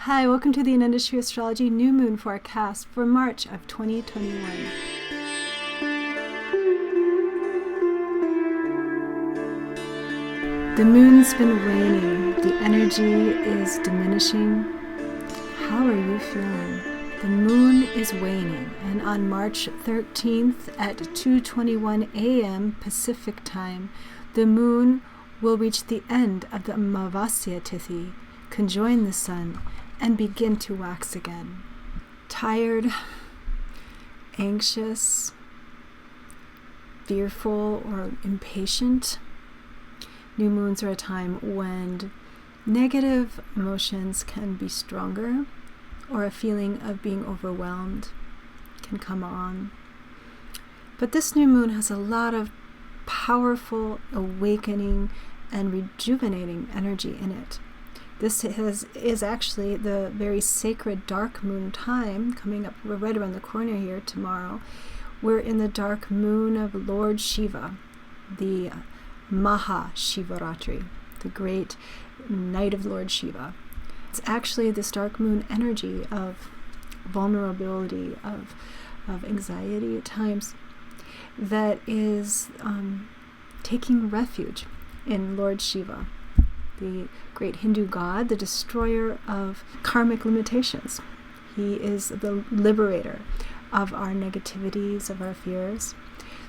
Hi, welcome to the Untitled Astrology New Moon forecast for March of 2021. The moon's been waning. The energy is diminishing. How are you feeling? The moon is waning, and on March 13th at 2:21 a.m. Pacific time, the moon will reach the end of the Amavasya Tithi, conjoin the sun, and begin to wax again. Tired, anxious, fearful, or impatient. New moons are a time when negative emotions can be stronger, or a feeling of being overwhelmed can come on. But this new moon has a lot of powerful, awakening, and rejuvenating energy in it. This is actually the very sacred dark moon time coming up. We're right around the corner here tomorrow. We're in the dark moon of Lord Shiva, the Maha Shivaratri, the great night of Lord Shiva. It's actually this dark moon energy of vulnerability, of anxiety at times, that is taking refuge in Lord Shiva, the great Hindu god, the destroyer of karmic limitations. He is the liberator of our negativities, of our fears.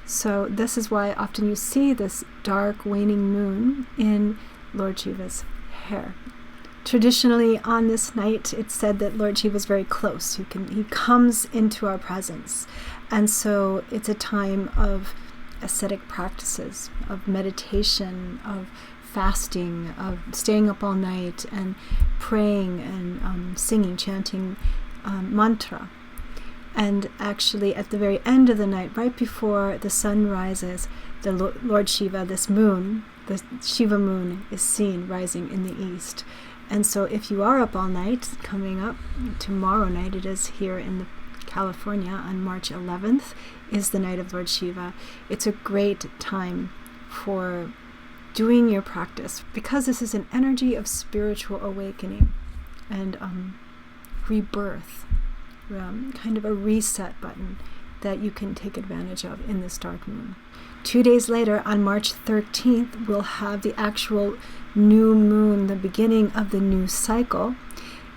So this is why often you see this dark waning moon in Lord Shiva's hair. Traditionally on this night, it's said that Lord Shiva is very close. He comes into our presence. And so it's a time of ascetic practices, of meditation, of fasting, of staying up all night and praying and singing, chanting mantra. And actually at the very end of the night, right before the sun rises, the Lord Shiva, this moon, the Shiva moon, is seen rising in the east. And so if you are up all night, coming up tomorrow night, it is here in California on March 11th, is the night of Lord Shiva. It's a great time for doing your practice, because this is an energy of spiritual awakening and rebirth, kind of a reset button that you can take advantage of in this dark moon. 2 days later, on March 13th, we'll have the actual new moon, the beginning of the new cycle,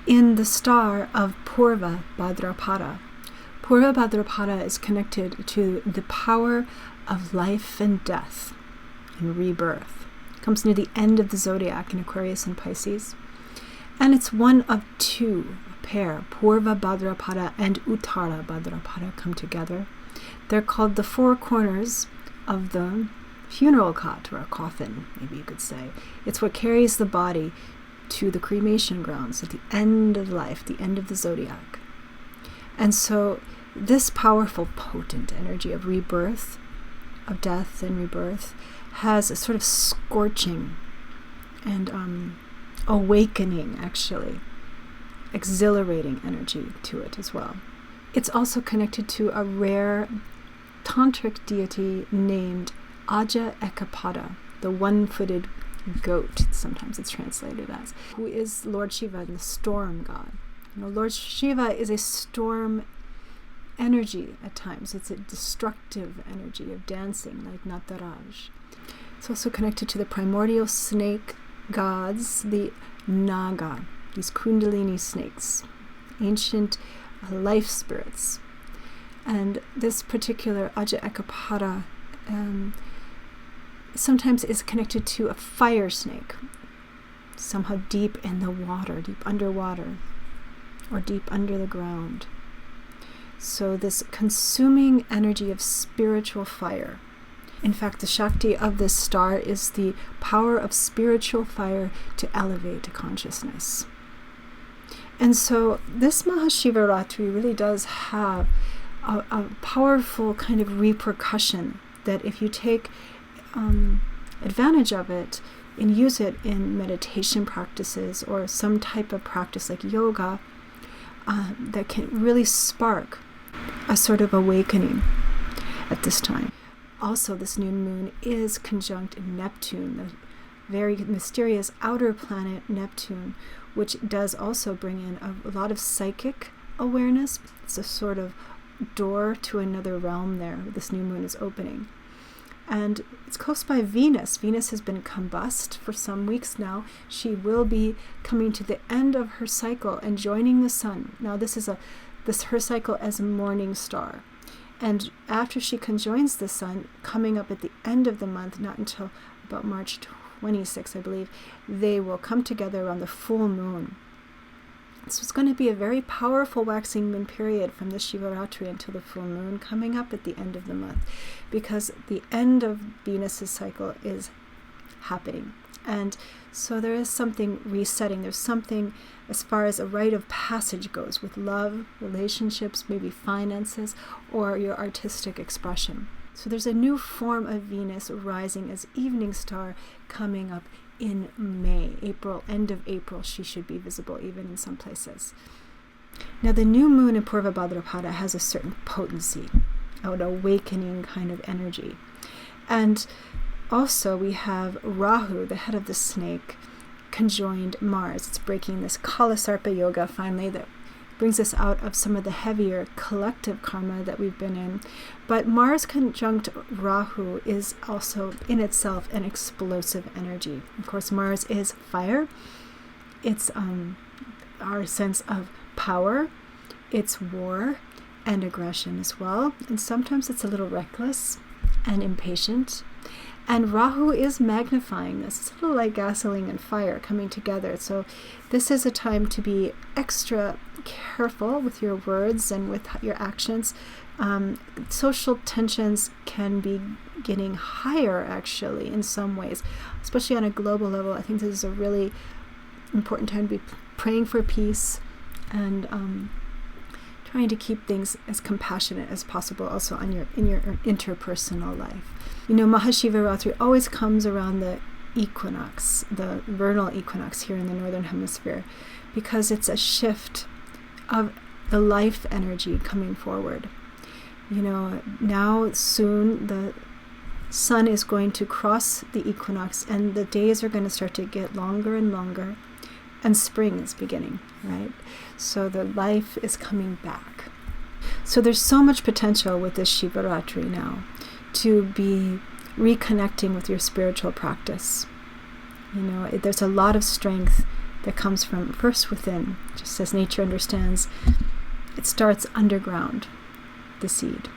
in the star of Purva Bhadrapada. Purva Bhadrapada is connected to the power of life and death and rebirth. It comes near the end of the zodiac in Aquarius and Pisces. And it's one of two, a pair. Purva Bhadrapada and Uttara Bhadrapada come together. They're called the four corners of the funeral cot, or a coffin, maybe you could say. It's what carries the body to the cremation grounds at the end of life, the end of the zodiac. And so this powerful, potent energy of rebirth, of death and rebirth, has a sort of scorching and awakening, actually, exhilarating energy to it as well. It's also connected to a rare tantric deity named Aja Ekapada, the one-footed goat, sometimes it's translated as, who is Lord Shiva, the storm god. Lord Shiva is a storm energy at times. It's a destructive energy of dancing, like Nataraj. It's also connected to the primordial snake gods, the Naga, these Kundalini snakes, ancient life spirits. And this particular Aja Ekapada sometimes is connected to a fire snake, somehow deep in the water, deep underwater, or deep under the ground. So this consuming energy of spiritual fire. In fact, the Shakti of this star is the power of spiritual fire to elevate consciousness. And so this Mahashivaratri really does have a powerful kind of repercussion that if you take advantage of it and use it in meditation practices or some type of practice like yoga, that can really spark a sort of awakening at this time. Also, this new moon is conjunct Neptune, the very mysterious outer planet Neptune, which does also bring in a lot of psychic awareness. It's a sort of door to another realm there. This new moon is opening. And it's close by Venus. Venus has been combust for some weeks now. She will be coming to the end of her cycle and joining the sun. Now this is her cycle as a morning star. And after she conjoins the sun, coming up at the end of the month, not until about March 26, I believe, they will come together around the full moon. So it's going to be a very powerful waxing moon period from the Shivaratri until the full moon coming up at the end of the month, because the end of Venus's cycle is happening. And so there is something resetting. There's something as far as a rite of passage goes with love, relationships, maybe finances, or your artistic expression. So there's a new form of Venus rising as evening star coming up in May, April, end of April. She should be visible even in some places. Now the new moon in Purva Bhadrapada has a certain potency, an awakening kind of energy. And also we have Rahu, the head of the snake, conjoined Mars. It's breaking this Kalasarpa yoga finally that brings us out of some of the heavier collective karma that we've been in. But Mars conjunct Rahu is also in itself an explosive energy. Of course, Mars is fire. It's our sense of power. It's war and aggression as well. And sometimes it's a little reckless and impatient. And Rahu is magnifying this. It's a little like gasoline and fire coming together. So this is a time to be extra careful with your words and with your actions. Social tensions can be getting higher, actually, in some ways, especially on a global level. I think this is a really important time to be praying for peace and trying to keep things as compassionate as possible also in your interpersonal life. You know, Mahashivaratri always comes around the equinox, the vernal equinox here in the northern hemisphere, because it's a shift of the life energy coming forward. You know, now soon the sun is going to cross the equinox and the days are going to start to get longer and longer, and spring is beginning, right? So the life is coming back. So there's so much potential with this Shivaratri now to be reconnecting with your spiritual practice. You know, there's a lot of strength that comes from first within. Just as nature understands, it starts underground, the seed.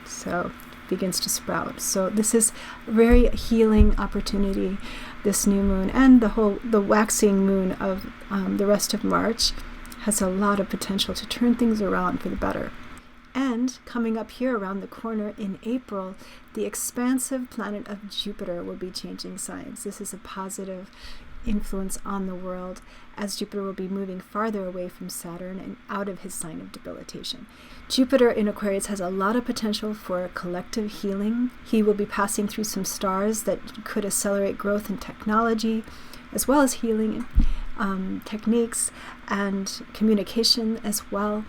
So it begins to sprout. So this is a very healing opportunity, this new moon, and the waxing moon of the rest of March has a lot of potential to turn things around for the better. And coming up here around the corner in April, the expansive planet of Jupiter will be changing signs. This is a positive influence on the world, as Jupiter will be moving farther away from Saturn and out of his sign of debilitation. Jupiter in Aquarius has a lot of potential for collective healing. He will be passing through some stars that could accelerate growth in technology, as well as healing techniques and communication as well.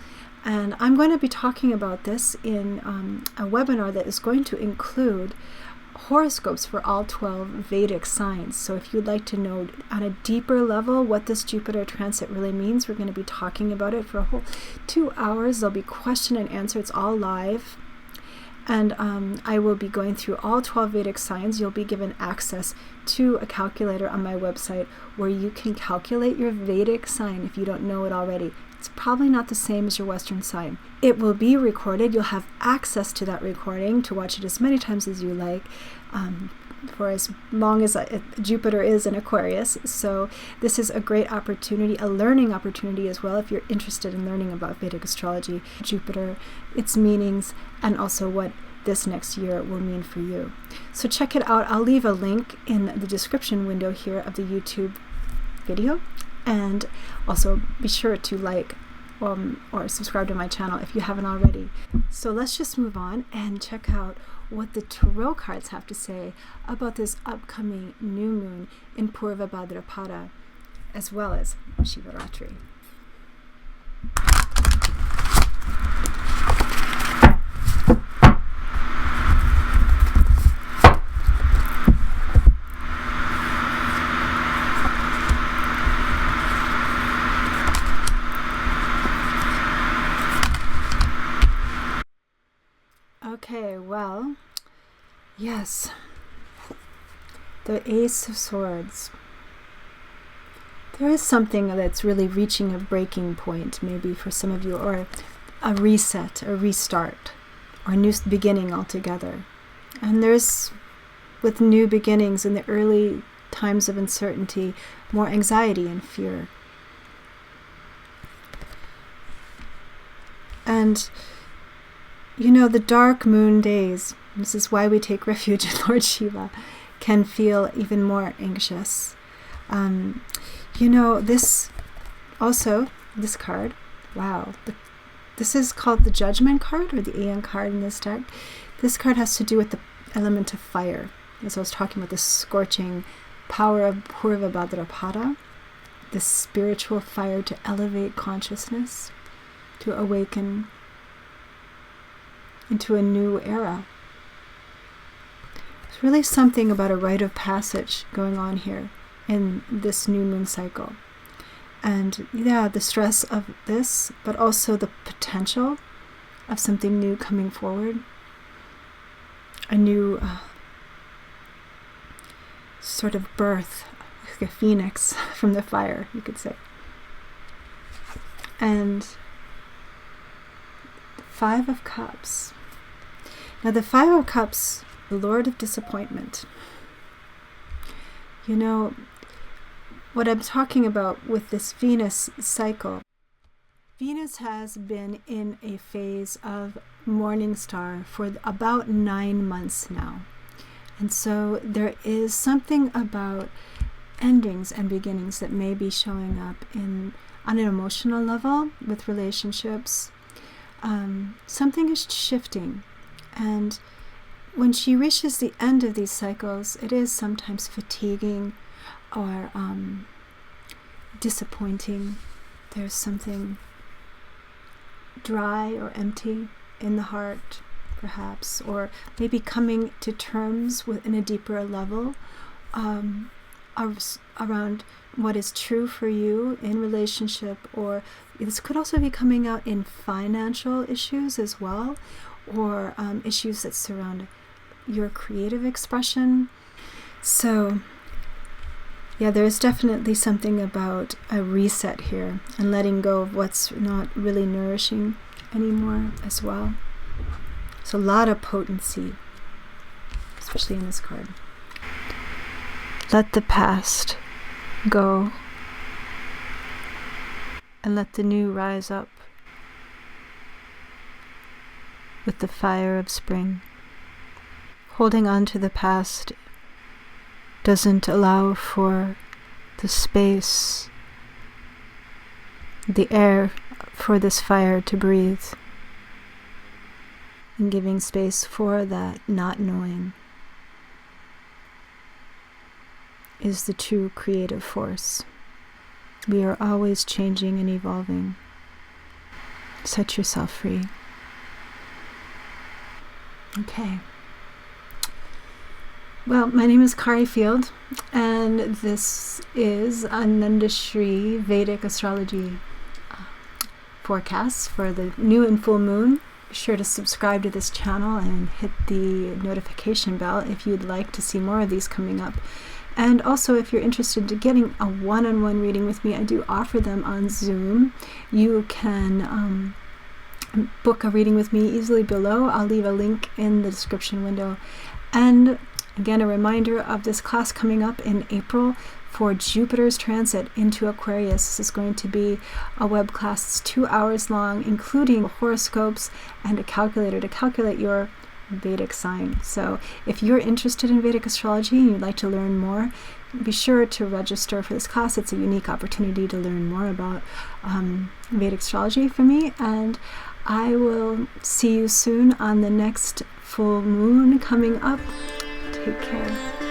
And I'm going to be talking about this in a webinar that is going to include horoscopes for all 12 Vedic signs. So if you'd like to know on a deeper level what this Jupiter transit really means, we're going to be talking about it for a whole 2 hours. There'll be question and answer. It's all live. And I will be going through all 12 Vedic signs. You'll be given access to a calculator on my website where you can calculate your Vedic sign if you don't know it already. It's probably not the same as your Western sign. It will be recorded. You'll have access to that recording to watch it as many times as you like, for as long as Jupiter is in Aquarius. So this is a great opportunity, a learning opportunity as well, if you're interested in learning about Vedic astrology, Jupiter, its meanings, and also what this next year will mean for you. So check it out. I'll leave a link in the description window here of the YouTube video. And also be sure to like or subscribe to my channel if you haven't already. So let's just move on and check out what the tarot cards have to say about this upcoming new moon in Purva Bhadrapada, as well as Shivaratri. Well, yes, the Ace of Swords. There is something that's really reaching a breaking point, maybe for some of you, or a reset, a restart, or a new beginning altogether. And there's, with new beginnings in the early times of uncertainty, more anxiety and fear. And, you know, the dark moon days, this is why we take refuge in Lord Shiva, can feel even more anxious. You know, this card, wow, this is called the Judgment card, or the Aeon card in this deck. This card has to do with the element of fire. As I was talking about the scorching power of Purva Bhadrapada, the spiritual fire to elevate consciousness, to awaken into a new era. There's really something about a rite of passage going on here in this new moon cycle. And yeah, the stress of this, but also the potential of something new coming forward. A new sort of birth, like a phoenix from the fire, you could say. And the Five of Cups. Now the Five of Cups, the Lord of Disappointment. You know, what I'm talking about with this Venus cycle, Venus has been in a phase of morning star for about 9 months now. And so there is something about endings and beginnings that may be showing up on an emotional level with relationships. Something is shifting. And when she reaches the end of these cycles, it is sometimes fatiguing or disappointing. There's something dry or empty in the heart, perhaps, or maybe coming to terms with, in a deeper level, around what is true for you in relationship, or this could also be coming out in financial issues as well, or issues that surround your creative expression. So yeah, there's definitely something about a reset here and letting go of what's not really nourishing anymore as well. It's a lot of potency, especially in this card. Let the past go and let the new rise up with the fire of spring. Holding on to the past doesn't allow for the space, the air for this fire to breathe, and giving space for that not knowing is the true creative force. We are always changing and evolving. Set yourself free. Okay. Well, my name is Kari Field, and this is Ananda Shri Vedic Astrology forecasts for the new and full moon. Be sure to subscribe to this channel and hit the notification bell if you'd like to see more of these coming up. And also, if you're interested in getting a one-on-one reading with me, I do offer them on Zoom. You can book a reading with me easily below. I'll leave a link in the description window. And again, a reminder of this class coming up in April for Jupiter's transit into Aquarius. This is going to be a web class. It's 2 hours long, including horoscopes and a calculator to calculate your Vedic sign. So if you're interested in Vedic astrology and you'd like to learn more, be sure to register for this class. It's a unique opportunity to learn more about Vedic astrology for me, and I will see you soon on the next full moon coming up. Take care.